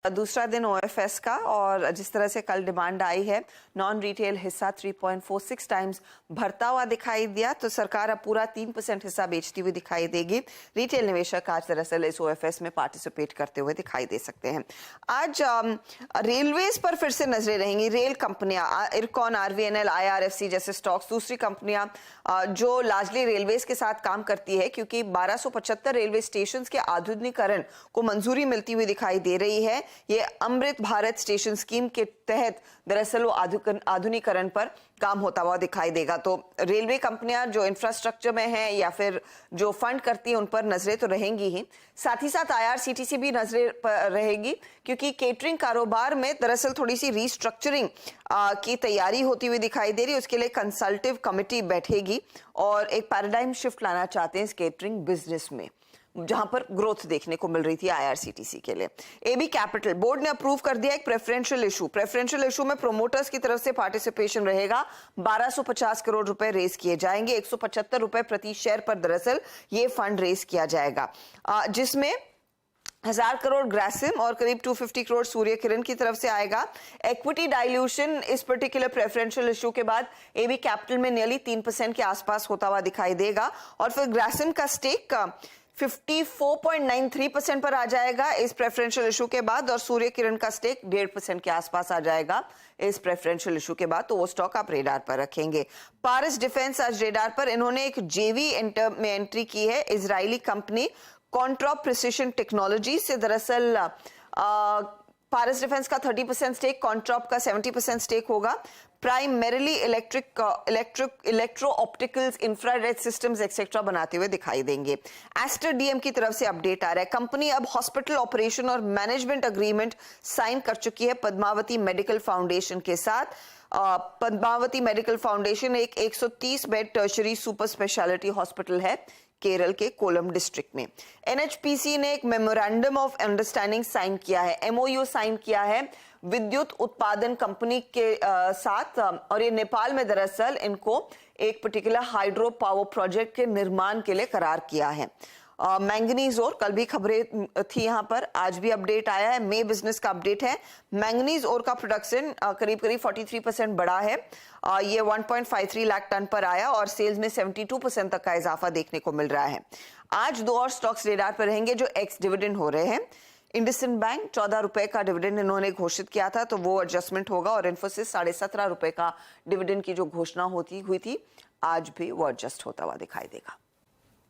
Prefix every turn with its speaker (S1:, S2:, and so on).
S1: दूसरा दिन ओएफएस का और जिस तरह से कल डिमांड आई है, नॉन रिटेल हिस्सा 3.46 टाइम्स भरता हुआ दिखाई दिया, तो सरकार अब पूरा 3% हिस्सा बेचती हुई दिखाई देगी। रिटेल निवेशक आज दरअसल इस ओएफएस में पार्टिसिपेट करते हुए दिखाई दे सकते हैं। आज रेलवेज पर फिर से नजरें रहेंगी। रेल कंपनियां इरकॉन, आरवीएनएल, आईआरएफसी जैसे स्टॉक्स, दूसरी कंपनियां जो लार्जली रेलवेज के साथ काम करती है, क्योंकि 1275 रेलवे स्टेशन के आधुनिकीकरण को मंजूरी मिलती हुई दिखाई दे रही है। ये अमृत भारत स्टेशन स्कीम के तहत दरअसल वो आधुनिकीकरण पर काम होता हुआ दिखाई देगा। तो रेलवे कंपनियां जो इंफ्रास्ट्रक्चर में हैं या फिर जो फंड करती हैं, उन पर नजरें तो रहेंगी ही। साथ ही साथ आईआरसीटीसी भी नजरें पर रहेगी, क्योंकि केटरिंग कारोबार में दरअसल थोड़ी सी रीस्ट्रक्चरिंग की तैयारी होती हुई दिखाई दे रही है। उसके लिए कंसल्टिव कमेटी बैठेगी और एक पैराडाइम शिफ्ट लाना चाहते हैं इस केटरिंग बिजनेस में, जहां पर ग्रोथ देखने को मिल रही थी आईआरसीटीसी के लिए। एबी कैपिटल बोर्ड ने अप्रूव कर दिया एक प्रेफरेंशियल इशू में प्रोमोटर्स की तरफ से पार्टिसिपेशन रहेगा। 1250 करोड़ रुपए रेज किए जाएंगे। 175 रुपए प्रति शेयर पर दरअसल ये फंड रेज किया जाएगा, जिसमें 1000 करोड़ ग्रासिम और करीब 250 करोड़ सूर्य किरण की तरफ से आएगा। इक्विटी डाइल्यूशन इस पर्टिकुलर प्रेफरेंशियल इशू के बाद एबी कैपिटल में नियरली 3% के आसपास होता हुआ दिखाई देगा, और फिर ग्रासिम का स्टेक 54.93% पर आ जाएगा इस प्रेफरेंशियल इशू के बाद, और सूर्य किरण का स्टेक 1.5% के आसपास आ जाएगा इस प्रेफरेंशियल इशू के बाद। तो वो स्टॉक आप रेडार पर रखेंगे। पारस डिफेंस आज रेडार पर, इन्होंने एक जेवी में एंट्री की है। इजरायली कंपनी कॉन्ट्रॉप प्रिसिशन टेक्नोलॉजी से दरअसल पारस डिफेंस का 30% स्टेक, कॉन्ट्रॉप का 70% स्टेक होगा। Primarily electro opticals, infrared systems etcetera बनाते हुए दिखाई देंगे। एस्टर डीएम की तरफ से अपडेट आ रहा है, कंपनी अब हॉस्पिटल ऑपरेशन और मैनेजमेंट अग्रीमेंट साइन कर चुकी है पद्मावती मेडिकल फाउंडेशन के साथ। पद्मावती मेडिकल फाउंडेशन एक 130 bed tertiary super speciality hospital है केरल के कोलम डिस्ट्रिक्ट में। एनएचपीसी ने एक मेमोरेंडम ऑफ अंडरस्टैंडिंग साइन किया है, एमओयू साइन किया है विद्युत उत्पादन कंपनी के साथ, और ये नेपाल में दरअसल इनको एक पर्टिकुलर हाइड्रो पावर प्रोजेक्ट के निर्माण के लिए करार किया है। मैंगनीज ओर, कल भी खबरें थी यहाँ पर, आज भी अपडेट आया है। मे बिजनेस का अपडेट है, मैंगनीज ओर का प्रोडक्शन करीब 43% बढ़ा है। ये 1.53 लाख टन पर आया और सेल्स में 72% तक का इजाफा देखने को मिल रहा है। आज दो और स्टॉक्स रेडार पर रहेंगे जो एक्स डिविडेंड हो रहे हैं। इंडसइंड बैंक 14 रुपए का डिविडेंड इन्होंने घोषित किया था, तो वो एडजस्टमेंट होगा, और इन्फोसिस 17.5 रुपए का डिविडेंड की जो घोषणा हुई थी, आज भी वो एडजस्ट होता हुआ दिखाई देगा।